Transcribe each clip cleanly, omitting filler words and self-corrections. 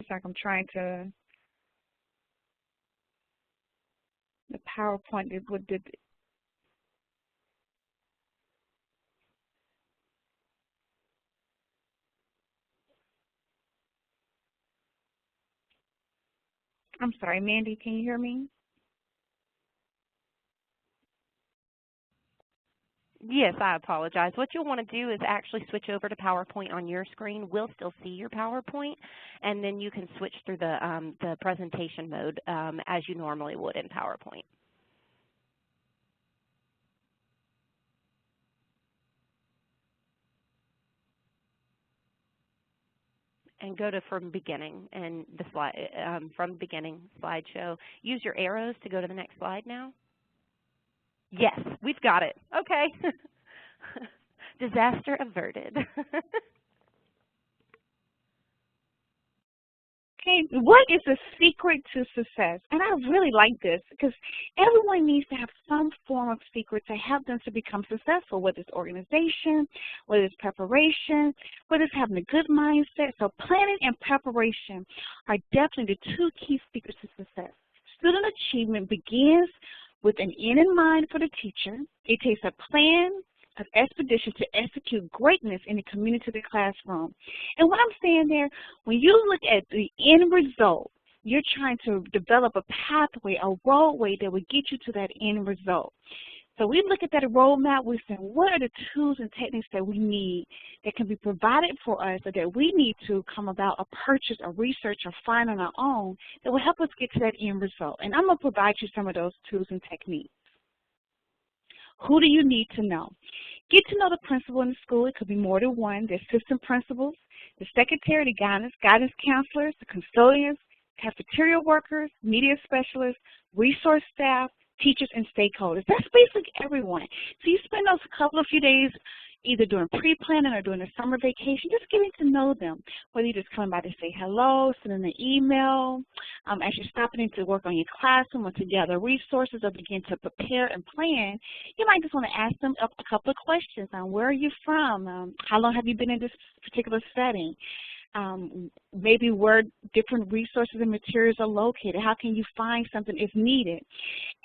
It's like I'm trying to, the PowerPoint did what did. I'm sorry, Mandy, can you hear me? Yes, I apologize. What you'll want to do is actually switch over to PowerPoint on your screen. We'll still see your PowerPoint, and then you can switch through the presentation mode as you normally would in PowerPoint. And go to from beginning and the slide from beginning slideshow. Use your arrows to go to the next slide now. Yes, we've got it. Okay. Disaster averted. Okay, what is the secret to success? And I really like this because everyone needs to have some form of secret to help them to become successful, whether it's organization, whether it's preparation, whether it's having a good mindset. So planning and preparation are definitely the two key secrets to success. Student achievement begins with an end in mind for the teacher. It takes a plan of expedition to execute greatness in the community of the classroom. And what I'm saying there, when you look at the end result, you're trying to develop a pathway, a roadway that will get you to that end result. So we look at that roadmap, we say, what are the tools and techniques that we need that can be provided for us or that we need to come about a purchase or research or find on our own that will help us get to that end result. And I'm going to provide you some of those tools and techniques. Who do you need to know? Get to know the principal in the school. It could be more than one. The assistant principals, the secretary, the guidance counselors, the custodians, cafeteria workers, media specialists, resource staff, teachers, and stakeholders. That's basically everyone. So you spend those few days either doing pre-planning or doing a summer vacation, just getting to know them. Whether you're just coming by to say hello, sending an email, as you're stopping in to work on your classroom or to gather resources or begin to prepare and plan, you might just want to ask them a couple of questions on where are you from, how long have you been in this particular setting, maybe where different resources and materials are located. How can you find something if needed?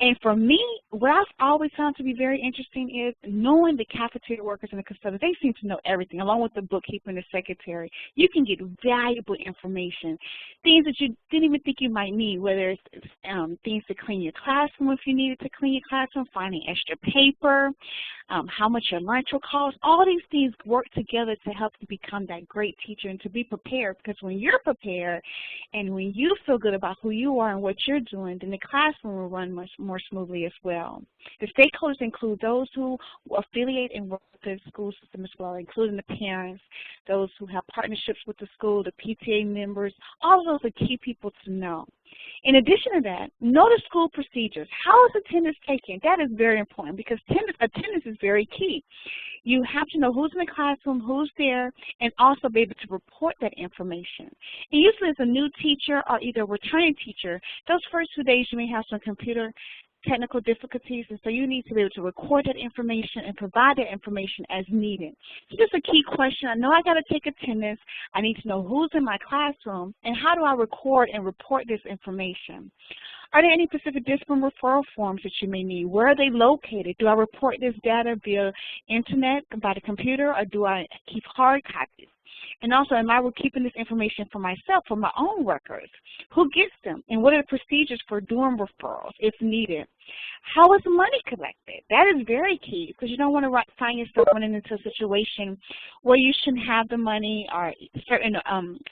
And for me, what I've always found to be very interesting is knowing the cafeteria workers and the custodians. They seem to know everything, along with the bookkeeper and the secretary. You can get valuable information, things that you didn't even think you might need, whether it's things to clean your classroom if you needed to clean your classroom, finding extra paper, how much your lunch will cost. All these things work together to help you become that great teacher and to be prepared, because when you're prepared and when you feel good about who you are and what you're doing, then the classroom will run much more smoothly as well. The stakeholders include those who affiliate and work with the school system as well, including the parents, those who have partnerships with the school, the PTA members. All of those are key people to know. In addition to that, know the school procedures. How is attendance taken? That is very important because attendance is very key. You have to know who's in the classroom, who's there, and also be able to report that information. And usually as a new teacher or either a returning teacher, those first 2 days you may have some computer technical difficulties, and so you need to be able to record that information and provide that information as needed. So just a key question. I know I got to take attendance. I need to know who's in my classroom, and how do I record and report this information? Are there any specific discipline referral forms that you may need? Where are they located? Do I report this data via internet, by the computer, or do I keep hard copies? And also, am I keeping this information for myself, for my own records? Who gets them? And what are the procedures for doing referrals if needed? How is money collected? That is very key, because you don't want to find yourself running into a situation where you shouldn't have the money, or certain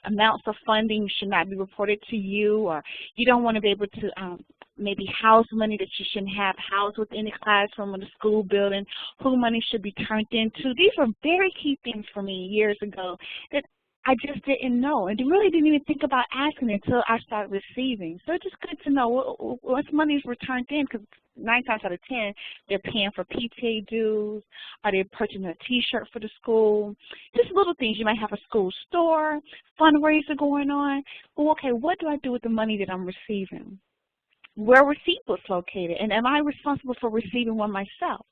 amounts of funding should not be reported to you, or you don't want to be able to maybe house money that you shouldn't have housed within the classroom or the school building, who money should be turned into. These are very key things for me years ago that I just didn't know, and really didn't even think about asking until I started receiving. So it's just good to know what money is returned in, because 9 times out of 10, they're paying for PTA dues, or they're purchasing a T-shirt for the school. Just little things. You might have a school store, fundraiser going on. Well, okay, what do I do with the money that I'm receiving? Where are receipt books located, and am I responsible for receiving one myself?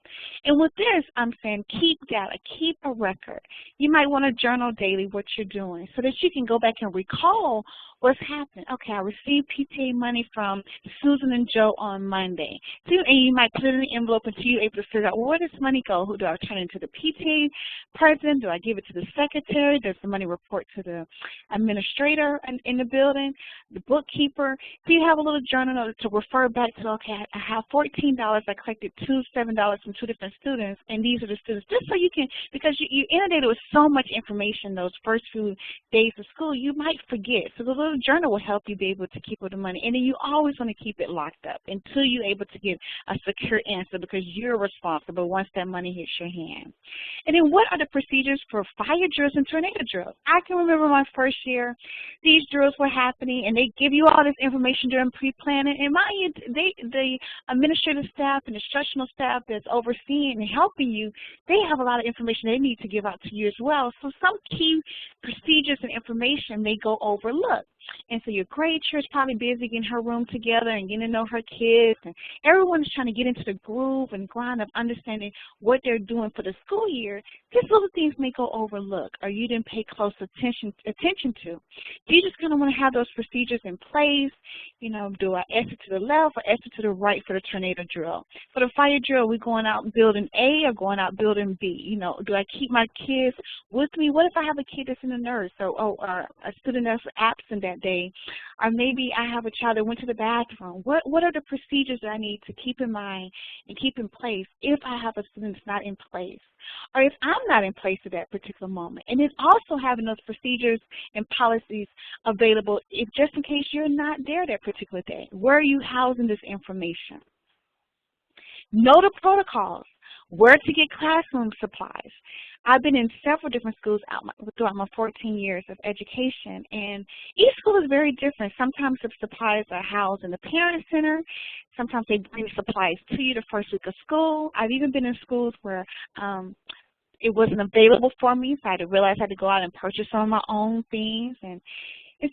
And with this, I'm saying keep data, keep a record. You might want to journal daily what you're doing so that you can go back and recall What's happening? Okay, I received PTA money from Susan and Joe on Monday. So, and you might put it in the envelope until you're able to figure out, well, where does money go? Who do I turn it to? The PTA president? Do I give it to the secretary? Does the money report to the administrator in the building, the bookkeeper? So you have a little journal to refer back to, okay, I have $14. I collected $7 from 2 different students, and these are the students. Just so you can, because you inundated with so much information those first few days of school, you might forget. So the little journal will help you be able to keep up the money. And then you always want to keep it locked up until you're able to get a secure answer, because you're responsible once that money hits your hand. And then what are the procedures for fire drills and tornado drills? I can remember my first year, these drills were happening, and they give you all this information during pre-planning. And mind you, the administrative staff and instructional staff that's overseeing and helping you, they have a lot of information they need to give out to you as well. So some key procedures and information may go overlooked. And so your grade chair is probably busy getting her room together and getting to know her kids, and everyone is trying to get into the groove and grind of understanding what they're doing for the school year. These little things may go overlooked, or you didn't pay close attention to. Do you just kind of want to have those procedures in place? You know, do I exit to the left or exit to the right for the tornado drill? For the fire drill, we going out building A or going out building B? You know, do I keep my kids with me? What if I have a kid that's in the nurse, or a student that's absent that day, or maybe I have a child that went to the bathroom? What are the procedures that I need to keep in mind and keep in place if I have a student that's not in place, or if I'm not in place at that particular moment? And then also having those procedures and policies available if just in case you're not there that particular day. Where are you housing this information? Know the protocols. Where to get classroom supplies. I've been in several different schools throughout my 14 years of education, and each school is very different. Sometimes the supplies are housed in the parent center. Sometimes they bring supplies to you the first week of school. I've even been in schools where it wasn't available for me, so I had to realize I had to go out and purchase some of my own things. And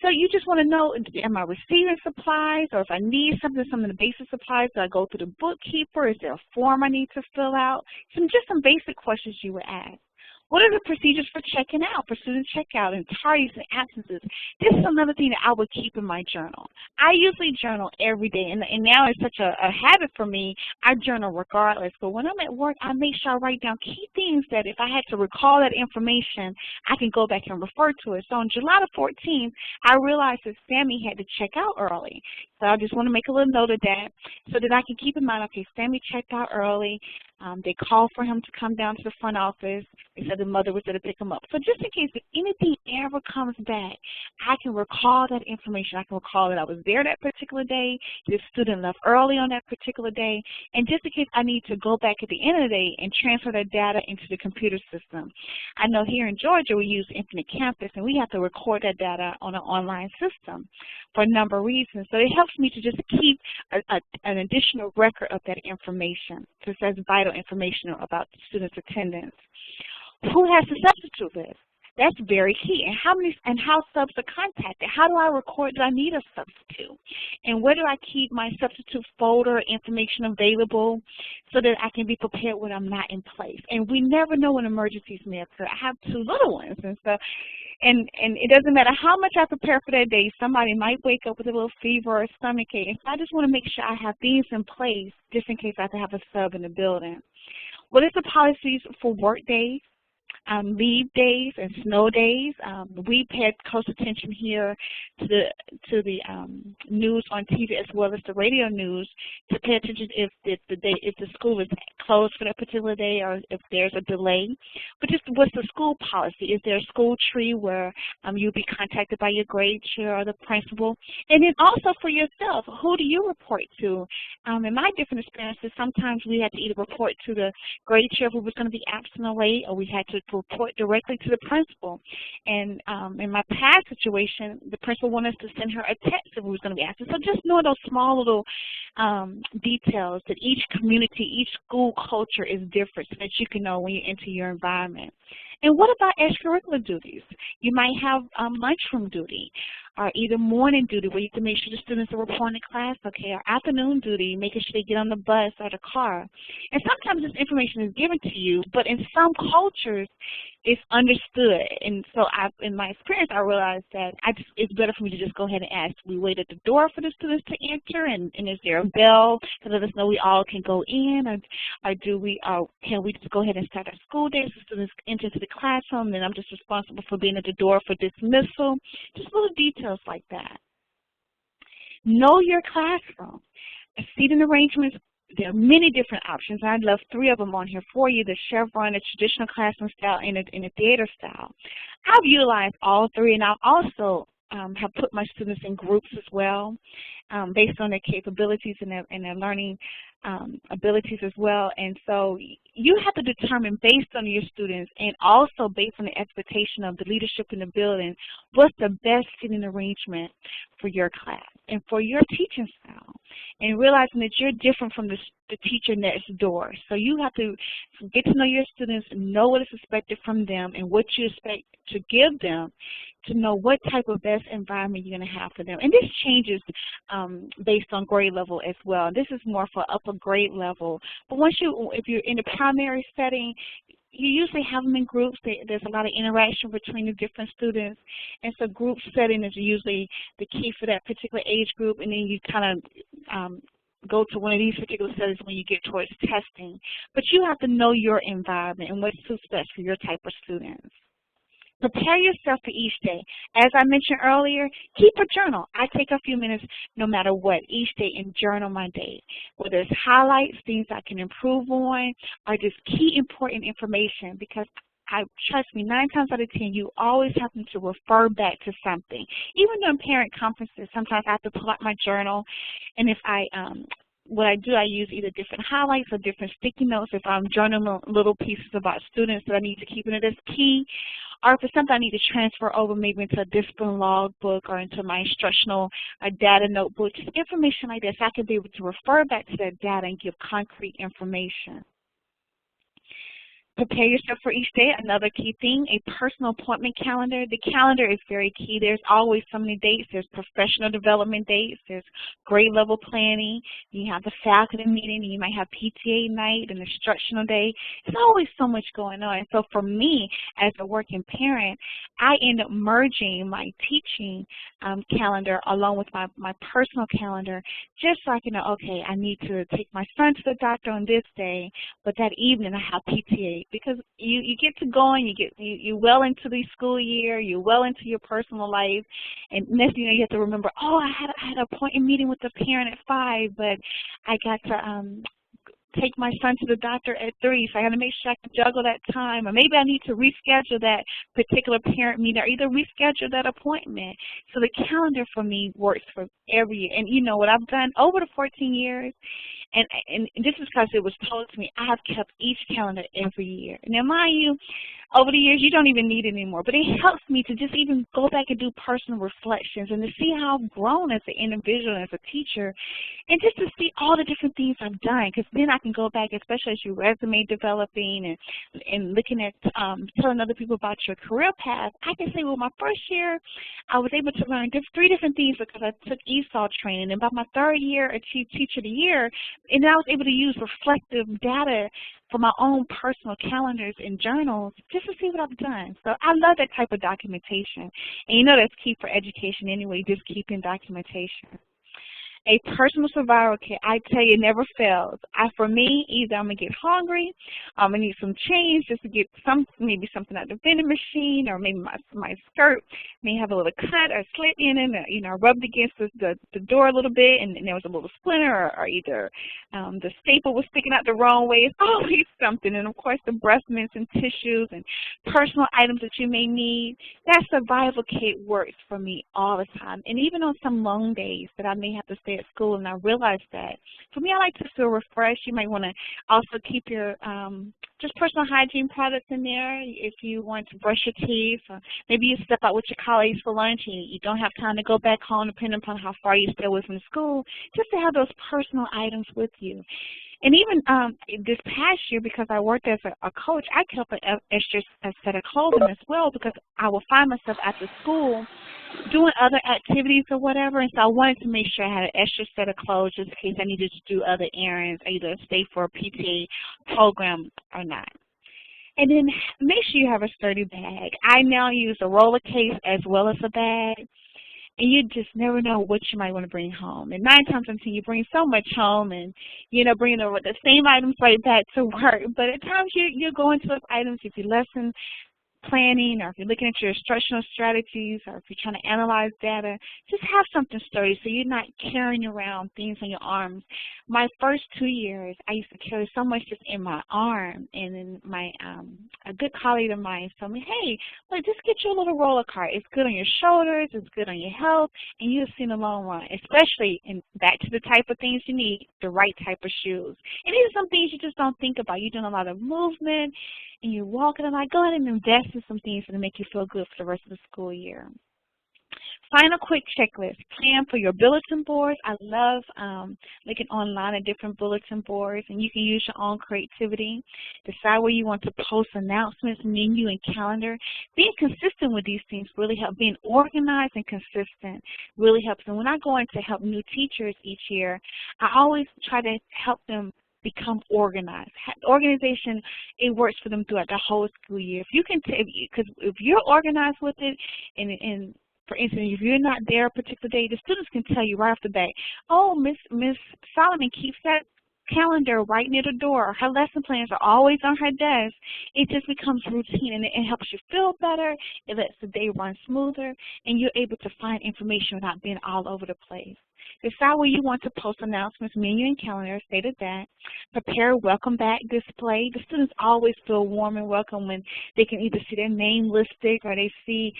so you just want to know, am I receiving supplies? Or if I need something, some of the basic supplies, do I go through the bookkeeper? Is there a form I need to fill out? Just some basic questions you would ask. What are the procedures for checking out, for student checkout and tardies and absences? This is another thing that I would keep in my journal. I usually journal every day, and now it's such a habit for me. I journal regardless, but when I'm at work, I make sure I write down key things that if I had to recall that information, I can go back and refer to it. So on July the 14th, I realized that Sammy had to check out early. So I just want to make a little note of that so that I can keep in mind, okay, Sammy checked out early. They called for him to come down to the front office. They said the mother was there to pick him up. So just in case if anything ever comes back, I can recall that information. I can recall that I was there that particular day, this student left early on that particular day, and just in case I need to go back at the end of the day and transfer that data into the computer system. I know here in Georgia we use Infinite Campus, and we have to record that data on an online system for a number of reasons. So it helps me to just keep an additional record of that information, because that's vital information about the student's attendance. Who has the substitute list? That's very key. And how subs are contacted? How do I record that I need a substitute? And where do I keep my substitute folder information available so that I can be prepared when I'm not in place? And we never know when emergencies may occur. I have 2 little ones, and so and it doesn't matter how much I prepare for that day. Somebody might wake up with a little fever or a stomach ache. And so I just want to make sure I have things in place just in case I have to have a sub in the building. What is the policies for work days? Leave days and snow days. We paid close attention here to the news on TV as well as the radio news to pay attention if the school is closed for that particular day or if there's a delay. But just what's the school policy? Is there a school tree where you'll be contacted by your grade chair or the principal? And then also for yourself, who do you report to? In my different experiences, sometimes we had to either report to the grade chair who was going to be absent or late, or we had to report directly to the principal. And in my past situation, the principal wanted us to send her a text if we was going to be absent. So just knowing those small little details that each community, each school culture is different so that you can know when you enter your environment. And what about extracurricular duties? You might have lunchroom duty, or either morning duty where you can make sure the students are reporting to class, okay, or afternoon duty, making sure they get on the bus or the car. And sometimes this information is given to you, but in some cultures, it's understood. And so in my experience, I realized that it's better for me to just go ahead and ask. We wait at the door for the students to enter, and is there a bell to let us know we all can go in, or can we just go ahead and start our school day so students enter to the classroom, and I'm just responsible for being at the door for dismissal. Just little details like that. Know your classroom. Seating arrangements, there are many different options. I left 3 of them on here for you: the chevron, the traditional classroom style, and the theater style. I've utilized all 3, and I also have put my students in groups as well, based on their capabilities and their learning abilities as well. And so you have to determine, based on your students and also based on the expectation of the leadership in the building, what's the best seating arrangement for your class and for your teaching style, and realizing that you're different from the teacher next door. So you have to get to know your students, know what is expected from them and what you expect to give them, to know what type of best environment you're going to have for them. And this changes based on grade level as well. This is more for upper grade level. But if you're in the primary setting, you usually have them in groups. There's a lot of interaction between the different students, and so group setting is usually the key for that particular age group. And then you kind of go to one of these particular settings when you get towards testing. But you have to know your environment and what suits best for your type of students. Prepare yourself for each day. As I mentioned earlier, keep a journal. I take a few minutes no matter what each day and journal my day, whether it's highlights, things I can improve on, or just key important information, because trust me, 9 times out of 10, you always have to refer back to something. Even during parent conferences, sometimes I have to pull out my journal, and if what I do, I use either different highlights or different sticky notes if I'm journaling little pieces about students that I need to keep in it as key, or if it's something I need to transfer over maybe into a discipline log book or into my instructional data notebook, just information like this. I can be able to refer back to that data and give concrete information. Prepare yourself for each day. Another key thing, a personal appointment calendar. The calendar is very key. There's always so many dates. There's professional development dates. There's grade level planning. You have the faculty meeting. You might have PTA night and instructional day. There's always so much going on. So for me, as a working parent, I end up merging my teaching calendar along with my personal calendar, just so I can know, okay, I need to take my son to the doctor on this day, but that evening I have PTA. Because you get to going, you well into the school year, you're well into your personal life, and next thing you know, you have to remember, oh, I had an appointment meeting with the parent at 5, but I got to take my son to the doctor at 3, so I got to make sure I can juggle that time, or maybe I need to reschedule that particular parent meeting, or either reschedule that appointment. So the calendar for me works for every year. And you know what I've done over the 14 years, and this is because it was told to me, I have kept each calendar every year. Now, mind you, over the years, you don't even need it anymore, but it helps me to just even go back and do personal reflections and to see how I've grown as an individual and as a teacher, and just to see all the different things I've done, because then I can go back, especially as you're resume developing and looking at telling other people about your career path. I can say, well, my first year, I was able to learn 3 different things because I took ESOL training, and by my 3rd year, I achieved Teacher of the Year, and I was able to use reflective data for my own personal calendars and journals just to see what I've done. So I love that type of documentation. And you know that's key for education anyway, just keeping documentation. A personal survival kit, I tell you, never fails. For me, either I'm going to get hungry, I'm going to need some change just to get maybe something out of the vending machine, or maybe my skirt may have a little cut or slit in it, or, you know, rubbed against the door a little bit and there was a little splinter, or either the staple was sticking out the wrong way. It's always something. And of course the breast mints and tissues and personal items that you may need. That survival kit works for me all the time. And even on some long days that I may have to stay at school, and I realized that. For me, I like to feel refreshed. You might want to also keep your just personal hygiene products in there if you want to brush your teeth, or maybe you step out with your colleagues for lunch and you don't have time to go back home depending upon how far you stay away from school, just to have those personal items with you. And even this past year, because I worked as a coach, I kept an extra set of clothing as well, because I would find myself after school doing other activities or whatever, and so I wanted to make sure I had an extra set of clothes just in case I needed to do other errands, either stay for a PTA program or not. And then make sure you have a sturdy bag. I now use a roller case as well as a bag. And you just never know what you might want to bring home. And 9 times out of 10, you bring so much home and you end up bringing over the same items right back to work. But at times you're going to those items if you lesson planning, or if you're looking at your instructional strategies, or if you're trying to analyze data, just have something sturdy so you're not carrying around things on your arms. My first 2 years, I used to carry so much just in my arm, and then my a good colleague of mine told me, hey, look, just get you a little roller cart. It's good on your shoulders, it's good on your health, and you'll see in the long run, especially back to the type of things you need, the right type of shoes. And these are some things you just don't think about. You're doing a lot of movement, and you're walking, and go ahead and invest in some things that make you feel good for the rest of the school year. Final quick checklist. Plan for your bulletin boards. I love looking online at different bulletin boards, and you can use your own creativity. Decide where you want to post announcements, menu, and calendar. Being consistent with these things really helps. Being organized and consistent really helps. And when I go in to help new teachers each year, I always try to help them become organized. Organization, it works for them throughout the whole school year. If you can, because if you're organized with it, and for instance, if you're not there a particular day, the students can tell you right off the bat, oh, Miss Solomon keeps that calendar right near the door. Her lesson plans are always on her desk. It just becomes routine, and it helps you feel better. It lets the day run smoother, and you're able to find information without being all over the place. Decide where you want to post announcements, menu, and calendar. Stated that. Prepare a welcome back display. The students always feel warm and welcome when they can either see their name listed, or they see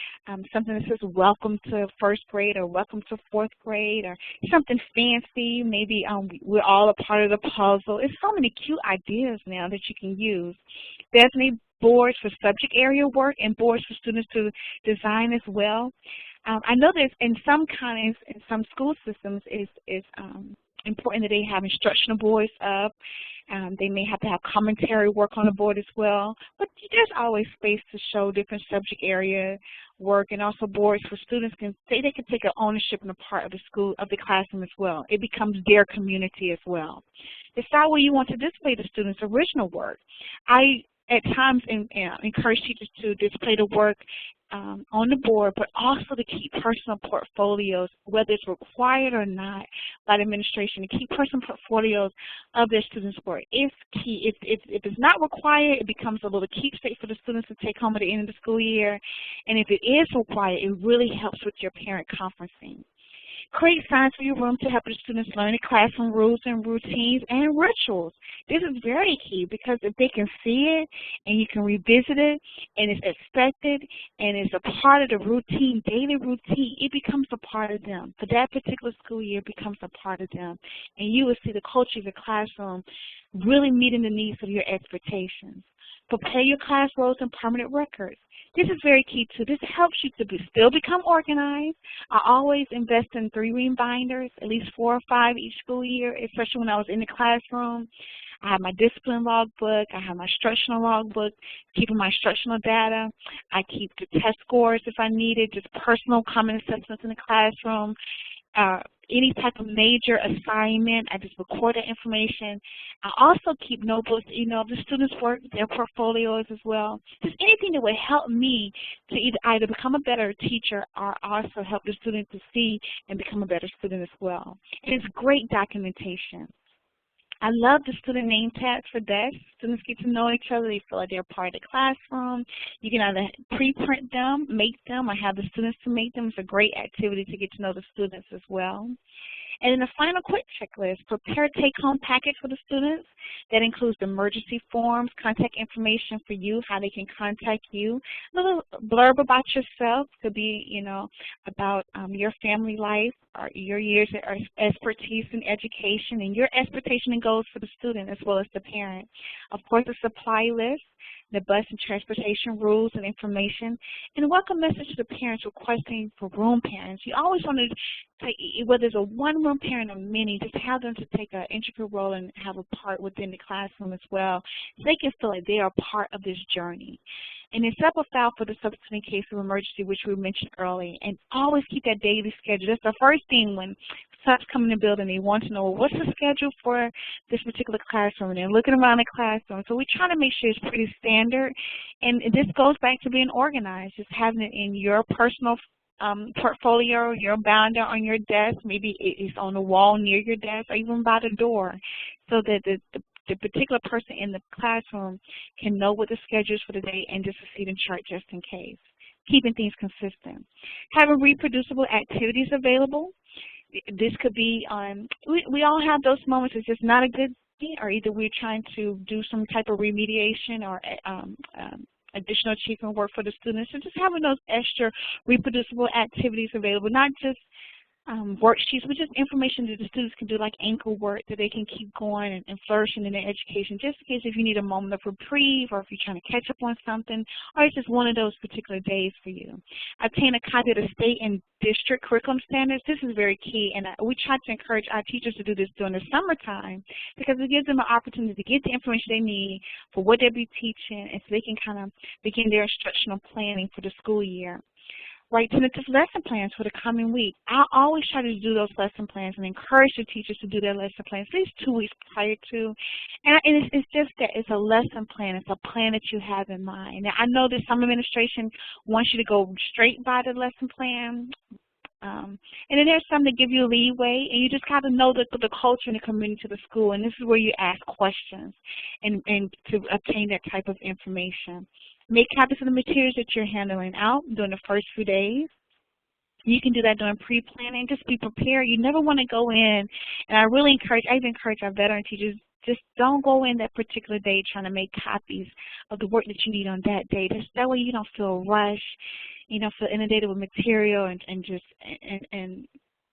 something that says welcome to first grade, or welcome to fourth grade, or something fancy. Maybe we're all a part of the puzzle. It's so many cute ideas now that you can use. Designate boards for subject area work and boards for students to design as well. I know there's in some school systems it's important that they have instructional boards up. They may have to have commentary work on the board as well. But there's always space to show different subject area work, and also boards for students can say they can take an ownership and a part of the classroom as well. It becomes their community as well. Decide where you want to display the students' original work. I at times encourage teachers to display the work on the board, but also to keep personal portfolios, whether it's required or not by the administration, to keep personal portfolios of their students' work. It's key. If it's not required, it becomes a little keepsake for the students to take home at the end of the school year. And if it is required, it really helps with your parent conferencing. Create signs for your room to help the students learn the classroom rules and routines and rituals. This is very key, because if they can see it and you can revisit it and it's expected and it's a part of the routine, daily routine, it becomes a part of them. For that particular school year, it becomes a part of them. And you will see the culture of the classroom really meeting the needs of your expectations. Prepare your class roles and permanent records. This is very key too. This helps you to still become organized. I always invest in 3-ring binders, at least 4 or 5 each school year, especially when I was in the classroom. I have my discipline logbook. I have my instructional logbook, keeping my instructional data. I keep the test scores if I need it, just personal common assessments in the classroom. Any type of major assignment, I just record that information. I also keep notebooks, of the students' work, their portfolios as well. Just anything that would help me to either become a better teacher or also help the student to see and become a better student as well. And it's great documentation. I love the student name tags for desks. Students get to know each other. They feel like they're part of the classroom. You can either pre-print them, make them, or have the students to make them. It's a great activity to get to know the students as well. And then the final quick checklist, prepare a take-home package for the students. That includes the emergency forms, contact information for you, how they can contact you. A little blurb about yourself, could be, about your family life or your years of expertise in education and your expectation and goals for the student as well as the parent. Of course, a supply list, the bus and transportation rules and information, and a welcome message to the parents requesting for room parents. You always want to take, whether it's a one-room parent or many, just have them to take an integral role and have a part within the classroom as well, so they can feel like they are part of this journey. And then set up a file for the subsequent in case of emergency, which we mentioned earlier, and always keep that daily schedule. That's the first thing when class come in the building, they want to know, well, what's the schedule for this particular classroom, and they're looking around the classroom. So we try to make sure it's pretty standard, and this goes back to being organized, just having it in your personal portfolio, your binder on your desk, maybe it's on the wall near your desk or even by the door, so that the particular person in the classroom can know what the schedule is for the day and just a seating chart just in case. Keeping things consistent. Having reproducible activities available. This could be, we all have those moments it's just not a good day, or either we're trying to do some type of remediation or additional achievement work for the students. So just having those extra reproducible activities available, not just worksheets, but just information that the students can do, like ankle work, that they can keep going and flourishing in their education, just in case if you need a moment of reprieve, or if you're trying to catch up on something, or it's just one of those particular days for you. Obtain a copy of the state and district curriculum standards. This is very key, and we try to encourage our teachers to do this during the summertime, because it gives them an opportunity to get the information they need for what they'll be teaching, and so they can kind of begin their instructional planning for the school year. Write tentative lesson plans for the coming week. I always try to do those lesson plans and encourage the teachers to do their lesson plans at least 2 weeks prior to. And it's just that it's a lesson plan. It's a plan that you have in mind. Now, I know that some administration wants you to go straight by the lesson plan. And then there's some that give you leeway, and you just got to know the culture and the community of the school, and this is where you ask questions and to obtain that type of information. Make copies of the materials that you're handling out during the first few days. You can do that during pre-planning. Just be prepared. You never want to go in, and I even encourage our veteran teachers, just don't go in that particular day trying to make copies of the work that you need on that day. That way you don't feel rushed, you don't feel inundated with material, and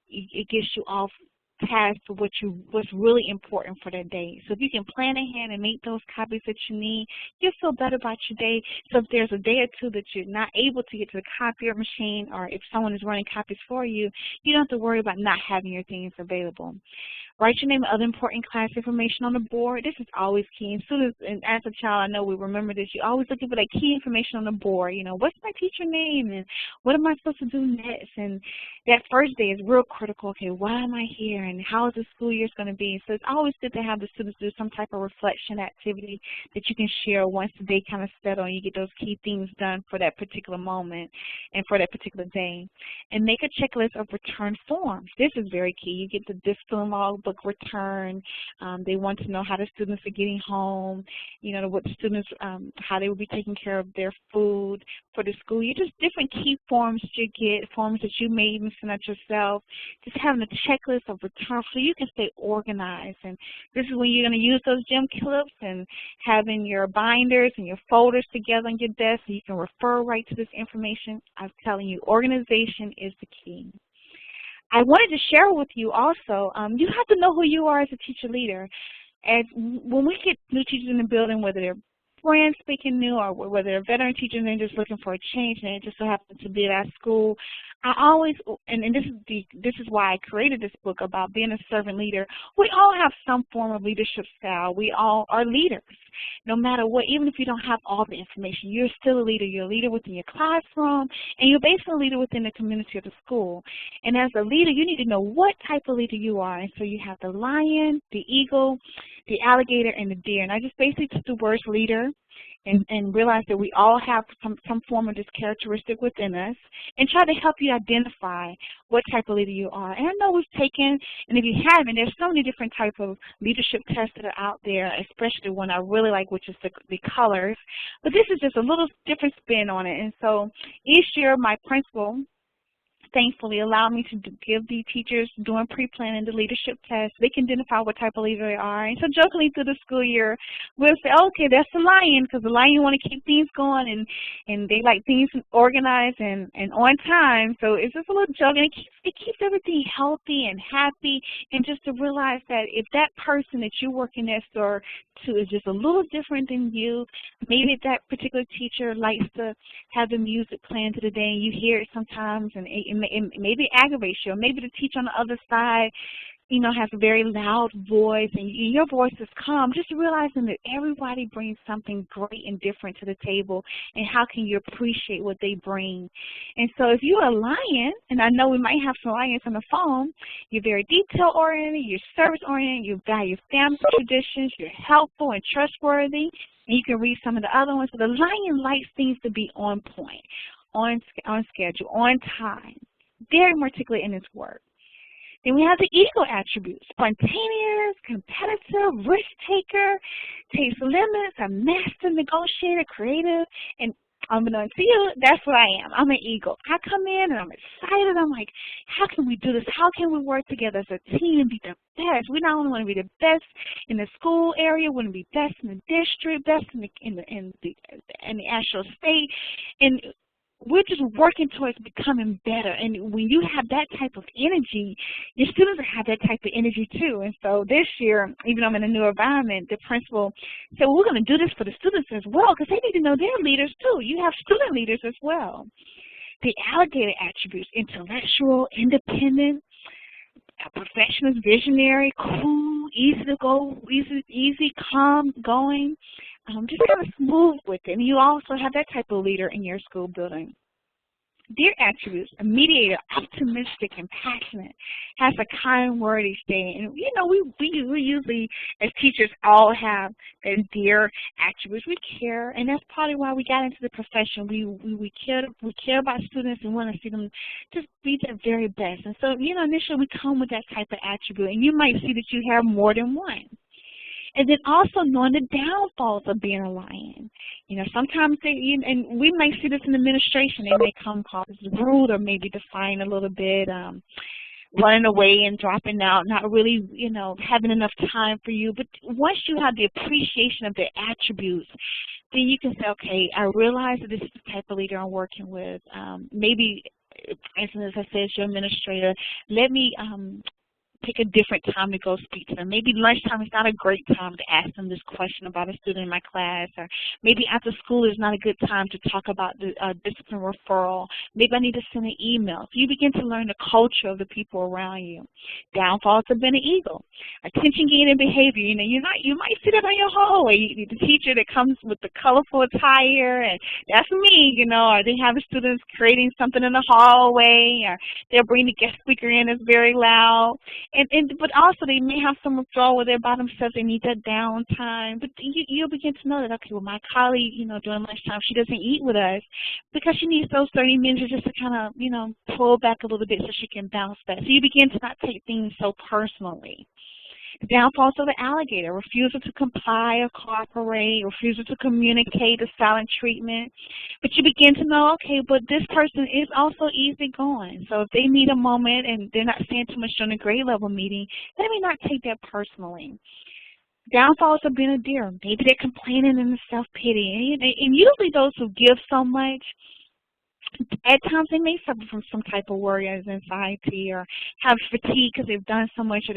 it gets you off task for what's really important for that day. So if you can plan ahead and make those copies that you need, you'll feel better about your day. So if there's a day or two that you're not able to get to the copier machine, or if someone is running copies for you, you don't have to worry about not having your things available. Write your name and other important class information on the board. This is always key. And students, and as a child, I know we remember this. You're always looking for that key information on the board. You know, what's my teacher name, and what am I supposed to do next? And that first day is real critical. Okay, why am I here, and how is the school year going to be? So it's always good to have the students do some type of reflection activity that you can share once the day kind of settle and you get those key things done for that particular moment and for that particular day. And make a checklist of return forms. This is very key. You get the discipline logbook return. They want to know how the students are getting home, you know, what the students, how they will be taking care of their food for the school year. Just different key forms that you get, forms that you may even send out yourself. Just having a checklist of return so you can stay organized. And this is when you're going to use those gem clips and having your binders and your folders together on your desk so you can refer right to this information. I'm telling you, organization is the key. I wanted to share with you also, you have to know who you are as a teacher leader. As when we get new teachers in the building, whether they're brand speaking new or whether they're veteran teachers and they're just looking for a change and it just so happens to be at our school, I always, and this is why I created this book about being a servant leader. We all have some form of leadership style. We all are leaders. No matter what, even if you don't have all the information, you're still a leader. You're a leader within your classroom, and you're basically a leader within the community of the school. And as a leader, you need to know what type of leader you are. And so you have the lion, the eagle, the alligator, and the deer. And I just basically took the words leader and realize that we all have some form of this characteristic within us, and try to help you identify what type of leader you are. And I know we've taken, and if you haven't, there's so many different types of leadership tests that are out there, especially one I really like, which is the colors. But this is just a little different spin on it. And so each year, my principal thankfully allowed me to give the teachers doing pre-planning the leadership test. They can identify what type of leader they are. And so jokingly through the school year, we'll say, okay, that's the lion, because the lion want to keep things going and they like things organized and on time. So it's just a little joke, and it keeps everything healthy and happy, and just to realize that if that person that you're working next door to is just a little different than you, maybe that particular teacher likes to have the music playing to the day and you hear it sometimes and maybe it aggravates you, or maybe the teacher on the other side has a very loud voice, and your voice is calm, just realizing that everybody brings something great and different to the table, and how can you appreciate what they bring. And so if you're a lion, and I know we might have some lions on the phone, you're very detail-oriented, you're service-oriented, you value family traditions, you're helpful and trustworthy, and you can read some of the other ones. So the lion likes things to be on point, on schedule, on time, very articulate in his work. Then we have the ego attributes: spontaneous, competitive, risk-taker, takes limits, a master negotiator, creative, and unbeknownst to you, that's what I am. I'm an ego. I come in and I'm excited. I'm like, how can we do this? How can we work together as a team and be the best? We not only want to be the best in the school area, we want to be best in the district, best in the actual state, and we're just working towards becoming better. And when you have that type of energy, your students have that type of energy too. And so this year, even though I'm in a new environment, the principal said, well, we're going to do this for the students as well, because they need to know they're leaders too. You have student leaders as well. The alligator attributes: intellectual, independent, perfectionist, visionary, cool, easy to go, easy, calm, going. Just kind of smooth with it. And you also have that type of leader in your school building. Their attributes: a mediator, optimistic and passionate, has a kind word each day. And we usually, as teachers, all have their attributes. We care, and that's probably why we got into the profession. We care about students and want to see them just be their very best. And so, initially we come with that type of attribute, and you might see that you have more than one. And then also knowing the downfalls of being a lion. Sometimes and we may see this in administration, they may come across as rude or maybe defiant a little bit, running away and dropping out, not really, having enough time for you. But once you have the appreciation of their attributes, then you can say, okay, I realize that this is the type of leader I'm working with. Maybe, for instance, as I said, your administrator, let me pick a different time to go speak to them. Maybe lunchtime is not a great time to ask them this question about a student in my class, or maybe after school is not a good time to talk about the discipline referral. Maybe I need to send an email. So you begin to learn the culture of the people around you. Downfalls have been an ego. Attention-getting behavior. You might see that on your hallway. The teacher that comes with the colorful attire, and that's me, or they have the students creating something in the hallway, or they'll bring the guest speaker in that's very loud. But also they may have some withdrawal where they're by themselves, they need that downtime. But you'll begin to know that, okay, well, my colleague, during lunchtime, she doesn't eat with us because she needs those 30 minutes just to kind of, pull back a little bit so she can bounce back. So you begin to not take things so personally. The downfalls of the alligator: refusal to comply or cooperate, refusal to communicate, the silent treatment. But you begin to know, okay, but this person is also easygoing. So if they need a moment and they're not saying too much during a grade level meeting, let me not take that personally. Downfalls of being a deer: maybe they're complaining and self-pity. And usually those who give so much, at times they may suffer from some type of worry as anxiety, or have fatigue because they've done so much, or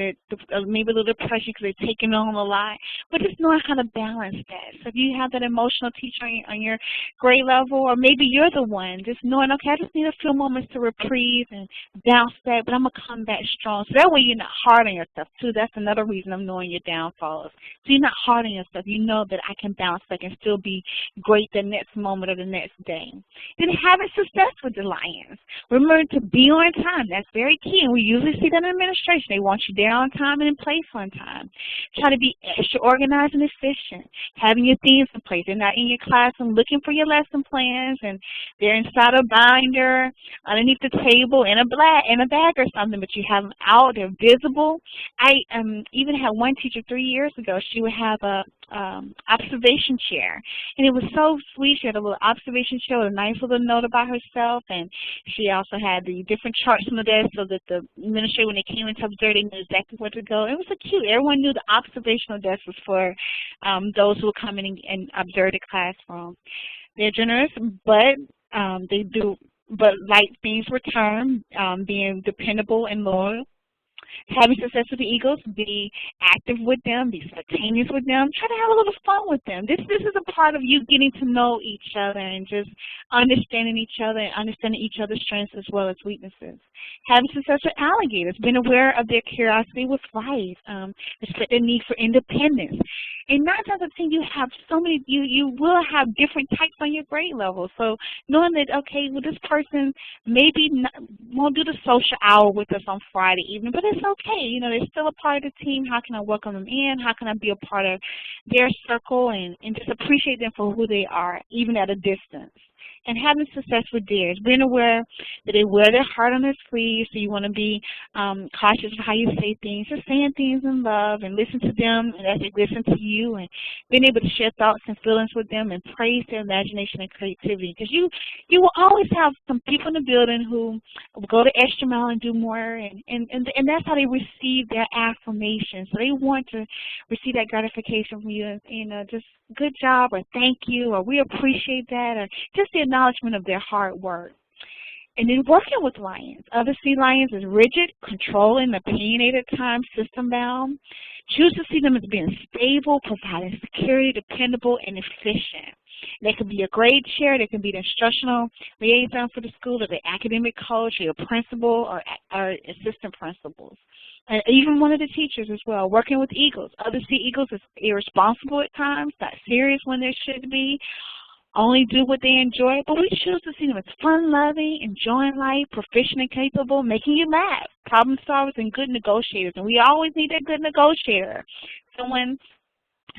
maybe a little depression because they've taken on a lot. But just knowing how to balance that. So if you have that emotional teacher on your grade level, or maybe you're the one, just knowing, okay, I just need a few moments to reprieve and bounce back, but I'm going to come back strong. So that way you're not hard on yourself too. That's another reason of knowing your downfalls. So you're not hard on yourself. You know that I can bounce back and still be great the next moment or the next day. Then having success with the lions. Remember to be on time. That's very key. And we usually see that in administration. They want you there on time and in place on time. Try to be extra organized and efficient. Having your things in place. They're not in your classroom looking for your lesson plans, and they're inside a binder, underneath the table, in a bag or something, but you have them out. They're visible. I even had one teacher 3 years ago. She would have a observation chair, and it was so sweet. She had a little observation chair with a nice little note about herself, and she also had the different charts on the desk so that the administrator, when they came into observe, they knew exactly where to go. It was so cute. Everyone knew the observational desk was for those who would come in and observe the classroom. They're generous, but they do, but like things return, being dependable and loyal. Having success with the Eagles, be active with them, be spontaneous with them, try to have a little fun with them. This is a part of you getting to know each other and just understanding each other and understanding each other's strengths as well as weaknesses. Having success with alligators, being aware of their curiosity with life, respect their need for independence. And 9 times out of 10, you have so many, you will have different types on your grade level. So knowing that, okay, well, this person maybe won't do the social hour with us on Friday evening, but it's okay. You know, they're still a part of the team. How can I welcome them in? How can I be a part of their circle and just appreciate them for who they are, even at a distance? And having success with dares, being aware that they wear their heart on their sleeve, so you want to be cautious of how you say things, just saying things in love and listen to them and as they listen to you, and being able to share thoughts and feelings with them and praise their imagination and creativity. Because you will always have some people in the building who will go the extra mile and do more, and that's how they receive their affirmation. So they want to receive that gratification from you, and just good job or thank you or we appreciate that, or just the acknowledgement of their hard work. And then working with lions. Other sea lions is rigid, controlling, opinionated, time, system-bound. Choose to see them as being stable, providing security, dependable, and efficient. They can be a grade chair, they can be the instructional liaison for the school, or the academic coach, or your principal, or assistant principals. And even one of the teachers as well. Working with eagles. Other sea eagles is irresponsible at times, not serious when they should be, only do what they enjoy, but we choose to see them as fun-loving, enjoying life, proficient and capable, making you laugh, problem solvers, and good negotiators. And we always need a good negotiator, someone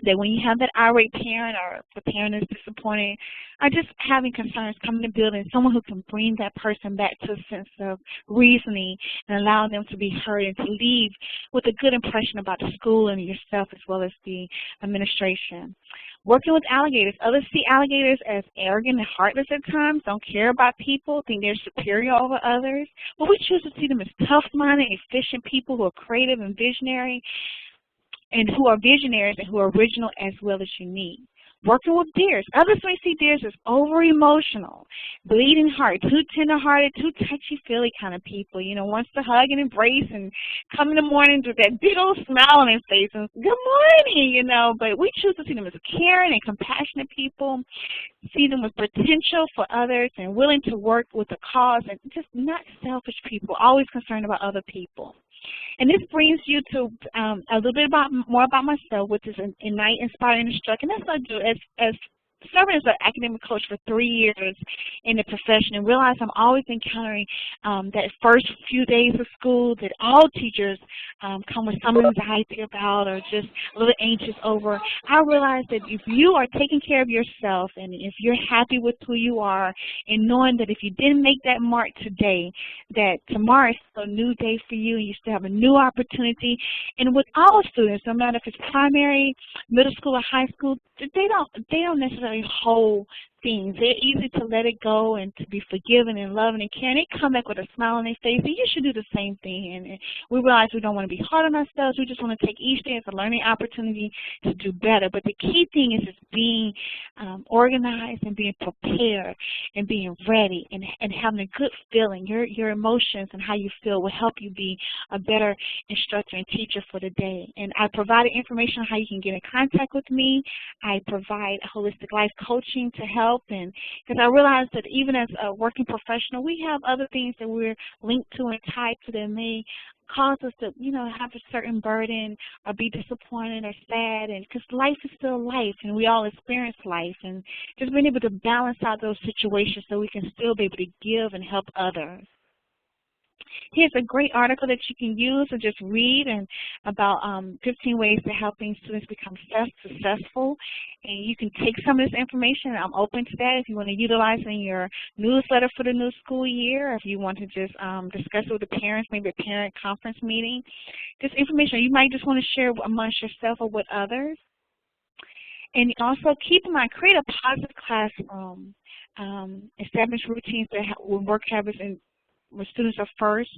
that when you have that irate parent or the parent is disappointed or just having concerns, come in the building, someone who can bring that person back to a sense of reasoning and allow them to be heard and to leave with a good impression about the school and yourself as well as the administration. Working with alligators. Others see alligators as arrogant and heartless at times, don't care about people, think they're superior over others. But we choose to see them as tough-minded, efficient people who are creative and visionary, and who are visionaries and who are original as well as unique. Working with deers. Others may see deers as over-emotional, bleeding heart, too tender-hearted, too touchy-feely kind of people, wants to hug and embrace and come in the morning with that big old smile on their face and good morning, But we choose to see them as caring and compassionate people, see them with potential for others and willing to work with a cause, and just not selfish people, always concerned about other people. And this brings you to a little bit more about myself, which is Ignite, Inspire, and Instruct. And that's what I do as serving as an academic coach for 3 years in the profession, and realize I'm always encountering that first few days of school that all teachers come with some anxiety about or just a little anxious over. I realize that if you are taking care of yourself and if you're happy with who you are and knowing that if you didn't make that mark today, that tomorrow is a new day for you and you still have a new opportunity. And with all students, no matter if it's primary, middle school, or high school, they don't necessarily hold things. They're easy to let it go and to be forgiving and loving and caring. They come back with a smile on their face, and you should do the same thing. And we realize we don't want to be hard on ourselves. We just want to take each day as a learning opportunity to do better. But the key thing is just being organized and being prepared and being ready and having a good feeling. Your emotions and how you feel will help you be a better instructor and teacher for the day. And I provided information on how you can get in contact with me. I provide holistic life coaching to help. And because I realize that even as a working professional, we have other things that we're linked to and tied to that may cause us to, have a certain burden or be disappointed or sad. And because life is still life, and we all experience life, and just being able to balance out those situations so we can still be able to give and help others. Here's a great article that you can use or just read and about 15 ways to helping students become successful. And you can take some of this information. I'm open to that if you want to utilize it in your newsletter for the new school year, or if you want to just discuss it with the parents, maybe a parent conference meeting. This information you might just want to share amongst yourself or with others. And also keep in mind, create a positive classroom. Establish routines that will work habits and when students are first,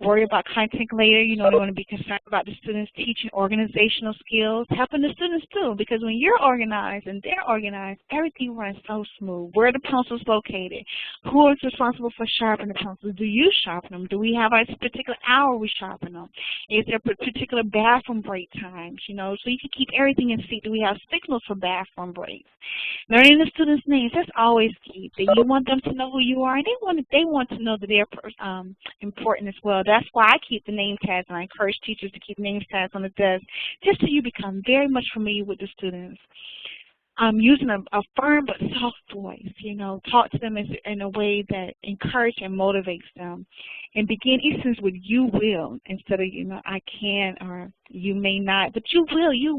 worry about content later. You know, they want to be concerned about the students teaching organizational skills, helping the students too, because when you're organized and they're organized, everything runs so smooth. Where are the pencils located? Who is responsible for sharpening the pencils? Do you sharpen them? Do we have a particular hour we sharpen them? Is there particular bathroom break times? You know, so you can keep everything in sync. Do we have signals for bathroom breaks? Learning the students' names, that's always key. That you want them to know who you are, and they want to know that they're important as well. That's why I keep the name tags, and I encourage teachers to keep name tags on the desk, just so you become very much familiar with the students. Using a firm but soft voice, you know, talk to them in a way that encourages and motivates them. And begin each sentence with "you will" instead of, you know, "I can" or "you may not," but you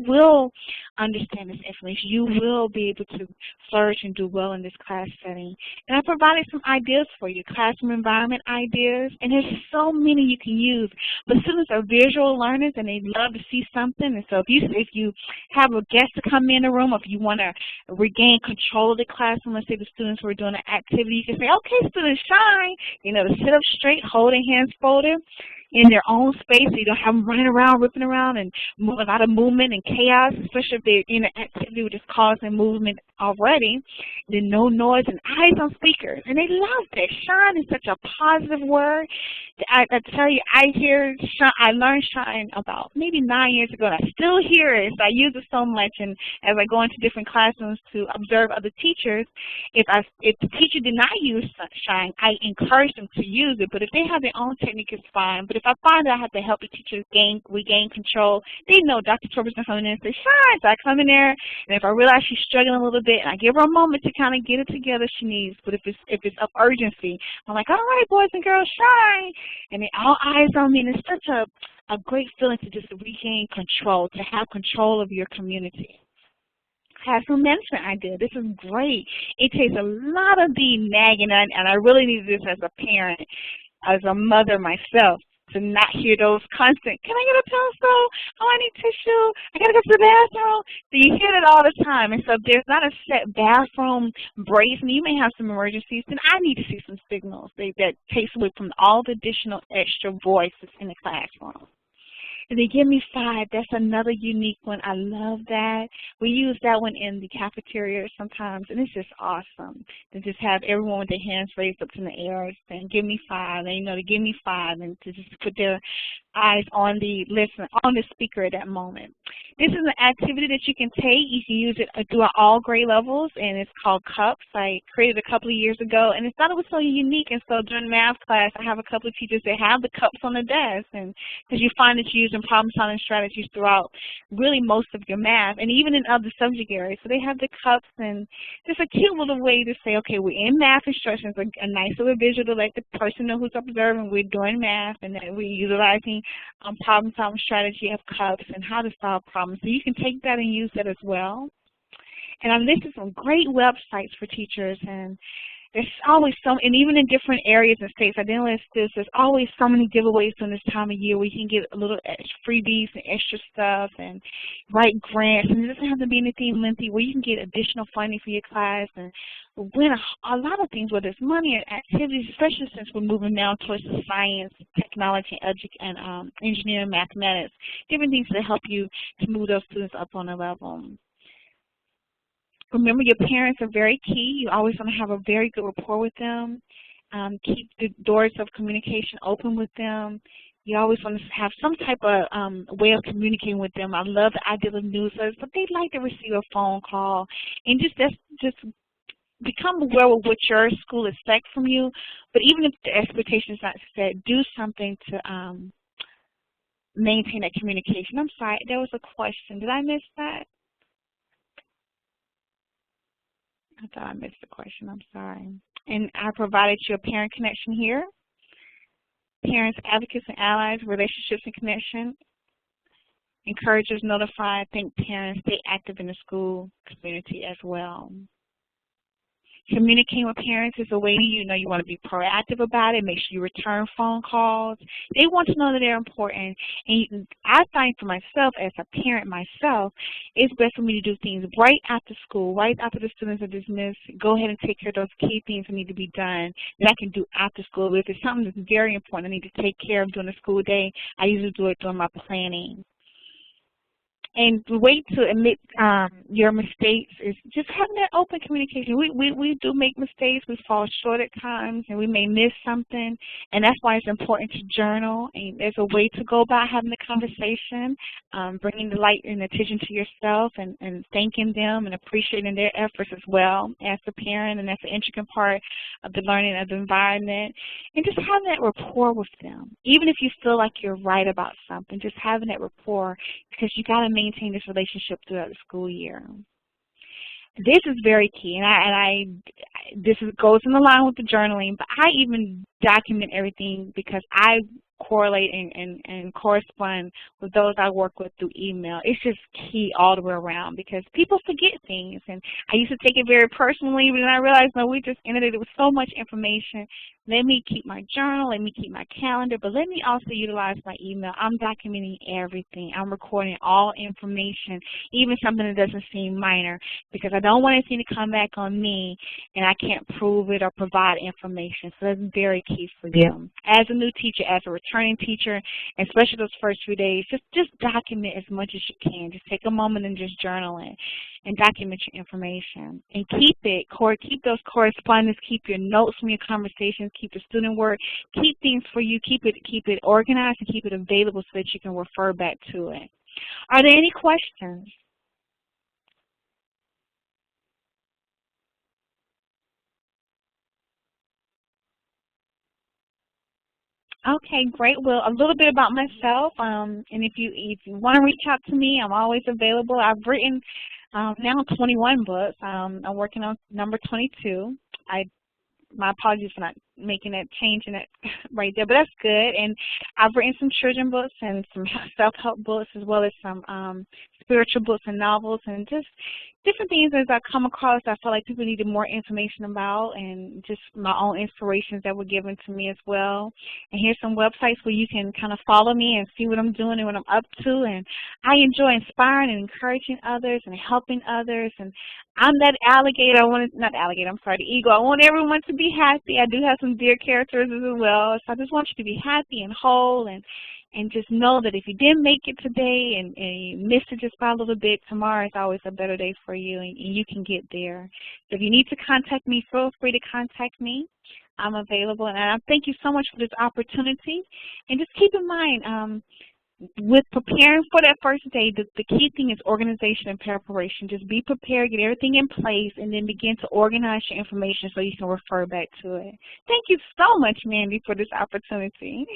will understand this information. You will be able to flourish and do well in this class setting. And I provided some ideas for you, classroom environment ideas, and there's so many you can use. But students are visual learners and they love to see something, and so if you have a guest to come in the room, or if you want to regain control of the classroom, let's say the students were doing an activity, you can say, "Okay, students, shine," you know, to sit up straight, holding hands folded in their own space, so you don't have them running around, ripping around, and a lot of movement and chaos, especially if they're in an activity which is causing movement already. Then no noise and eyes on speakers, and they love that. Shine is such a positive word. I tell you, I learned shine about maybe 9 years ago, and I still hear it. So I use it so much, and as I go into different classrooms to observe other teachers, if the teacher did not use shine, I encourage them to use it. But if they have their own technique, it's fine. But if I find that I have to help the teachers regain control, they know Dr. Torberson coming in and say, "Shine." So I come in there, and if I realize she's struggling a little bit, and I give her a moment to kind of get it together she needs. But if it's of urgency, I'm like, "All right, boys and girls, shine." And they all eyes on me, and it's such a great feeling to just regain control, to have control of your community. Classroom management idea. This is great. It takes a lot of the nagging, and I really need this as a parent, as a mother myself, to not hear those constant, "Can I get a pencil? Oh, I need tissue. I got to go to the bathroom." So you hear that all the time. And so if there's not a set bathroom breaks, and you may have some emergencies, then I need to see some signals that takes away from all the additional extra voices in the classroom. And they give me 5. That's another unique one. I love that. We use that one in the cafeteria sometimes, and it's just awesome to just have everyone with their hands raised up in the air saying, "Give me 5." And, you know, to give me 5, and to just put their eyes on the speaker at that moment. This is an activity that you can take. You can use it throughout all grade levels, and it's called CUPS. I created it a couple of years ago, and I thought it was so unique. And so during math class, I have a couple of teachers that have the CUPS on the desk, and because you find that you're using problem-solving strategies throughout really most of your math, and even in other subject areas. So they have the CUPS, and just a cute little way to say, okay, we're in math instructions, a nice little visual to let the person know who's observing we're doing math, and that we're utilizing problem-solving strategy of CUPS and how to solve problems. So you can take that and use that as well. And I've listed some great websites for teachers, and there's always and even in different areas and states, I didn't list this, there's always so many giveaways during this time of year where you can get a little extra freebies and extra stuff and write grants, and it doesn't have to be anything lengthy, where you can get additional funding for your class and win a lot of things, whether it's money and activities, especially since we're moving now towards the science, technology, and engineering, mathematics, different things that help you to move those students up on a level. Remember, your parents are very key. You always want to have a very good rapport with them. Keep the doors of communication open with them. You always want to have some type of way of communicating with them. I love the idea of newsletters, but they like to receive a phone call. And just become aware of what your school expects from you. But even if the expectation is not set, do something to maintain that communication. I'm sorry, there was a question. Did I miss that? I thought I missed the question. I'm sorry. And I provided you a parent connection here. Parents, advocates, and allies, relationships and connection. Encouragers, notify, thank parents, stay active in the school community as well. Communicating with parents is a way you want to be proactive about it. Make sure you return phone calls. They want to know that they're important. And I find for myself, as a parent myself, it's best for me to do things right after school, right after the students are dismissed. Go ahead and take care of those key things that need to be done that I can do after school. But if it's something that's very important I need to take care of during the school day, I usually do it during my planning. And the way to admit your mistakes is just having that open communication. We do make mistakes. We fall short at times, and we may miss something. And that's why it's important to journal. And there's a way to go about having the conversation, bringing the light and attention to yourself, and thanking them and appreciating their efforts as well as a parent, and that's an intricate part of the learning of the environment. And just having that rapport with them. Even if you feel like you're right about something, just having that rapport, because you got to maintain this relationship throughout the school year. This is very key, and this goes in line with the journaling, but I even document everything because I correlate and correspond with those I work with through email. It's just key all the way around because people forget things, and I used to take it very personally, but then I realized, no, we just inundated with so much information. Let me keep my journal, let me keep my calendar, but let me also utilize my email. I'm documenting everything. I'm recording all information, even something that doesn't seem minor, because I don't want anything to come back on me and I can't prove it or provide information. So that's very key for them. As a new teacher, as a returning teacher, and especially those first few days, just document as much as you can. Just take a moment and just journal it and document your information. And keep those correspondence, keep your notes from your conversations, keep the student work, keep things for you, keep it organized, and keep it available so that you can refer back to it. Are there any questions? Okay, great. Well, a little bit about myself, and if you want to reach out to me, I'm always available. I've written now 21 books. I'm working on number 22. My apologies for not making that change in it right there, but that's good. And I've written some children books and some self-help books, as well as some spiritual books and novels, and just different things as I come across I feel like people needed more information about, and just my own inspirations that were given to me as well. And here's some websites where you can kind of follow me and see what I'm doing and what I'm up to. And I enjoy inspiring and encouraging others and helping others. And I'm that alligator. The eagle. I want everyone to be happy. I do have some deer characters as well. So I just want you to be happy and whole, and just know that if you didn't make it today and you missed it just by a little bit, tomorrow is always a better day for you, and you can get there. So if you need to contact me, feel free to contact me. I'm available, and I thank you so much for this opportunity. And just keep in mind, with preparing for that first day, the key thing is organization and preparation. Just be prepared, get everything in place, and then begin to organize your information so you can refer back to it. Thank you so much, Mandy, for this opportunity.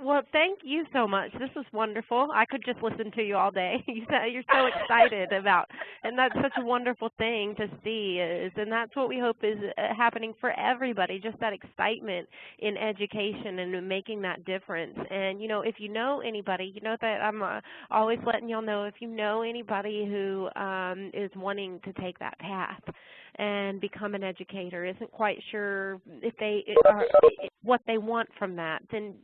Well, thank you so much. This was wonderful. I could just listen to you all day. You're so excited about, and that's such a wonderful thing to see. And that's what we hope is happening for everybody, just that excitement in education and making that difference. And, if you know anybody, that I'm always letting y'all know, if you know anybody who is wanting to take that path and become an educator, isn't quite sure if they are what they want from that, then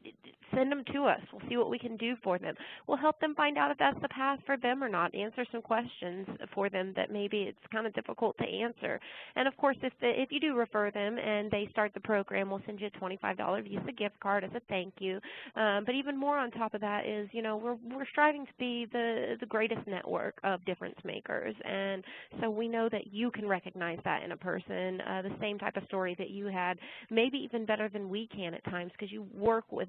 send them to us. We'll see what we can do for them. We'll help them find out if that's the path for them or not, answer some questions for them that maybe it's kind of difficult to answer. And of course, if you do refer them and they start the program, we'll send you a $25 Visa gift card as a thank you. But even more on top of that is, we're striving to be the greatest network of difference makers. And so we know that you can recognize that in a person, the same type of story that you had, maybe even better than we can at times, because you work with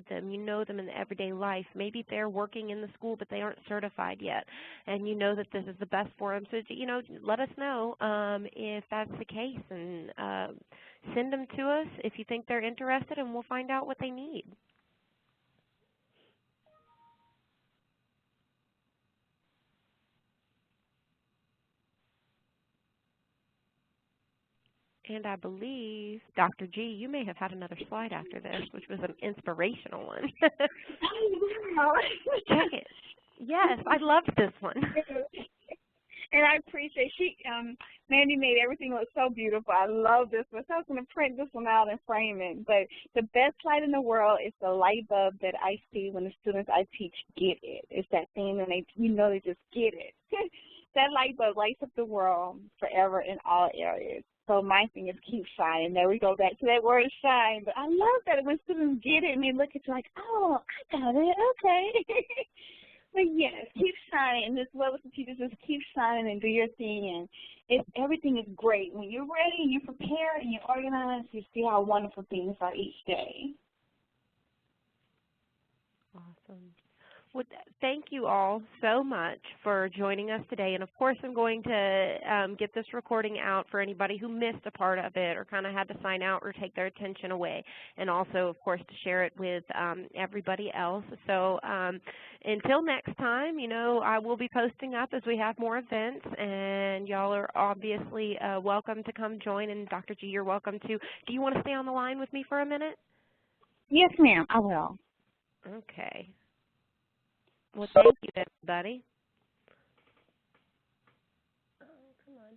them, you know them in the everyday life. Maybe they're working in the school but they aren't certified yet, and you know that this is the best for them. So let us know if that's the case, and send them to us if you think they're interested, and we'll find out what they need. And I believe, Dr. G, you may have had another slide after this, which was an inspirational one. Check it. Yes, I loved this one. And I appreciate Mandy made everything look so beautiful. I love this one. So I was going to print this one out and frame it. But the best light in the world is the light bulb that I see when the students I teach get it. It's that thing and they just get it. That light bulb lights up the world forever in all areas. So my thing is keep shining. There we go back to that word shine. But I love that when students get it and they look at you like, oh, I got it, okay. But yes, keep shining, and as well as the teachers, just keep shining and do your thing, and everything is great. When you're ready and you're prepared and you're organized, you see how wonderful things are each day. Awesome. Well, thank you all so much for joining us today. And, of course, I'm going to get this recording out for anybody who missed a part of it or kind of had to sign out or take their attention away. And also, of course, to share it with everybody else. So until next time, I will be posting up as we have more events. And y'all are obviously welcome to come join. And, Dr. G, you're welcome to. Do you want to stay on the line with me for a minute? Yes, ma'am, I will. Okay. Well, thank you, everybody. Oh, come on.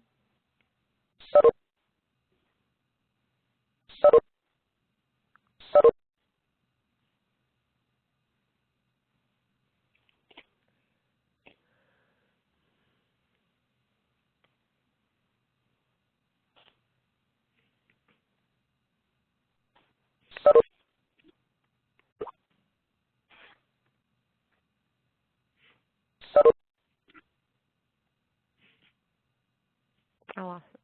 I lost it.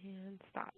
And stop.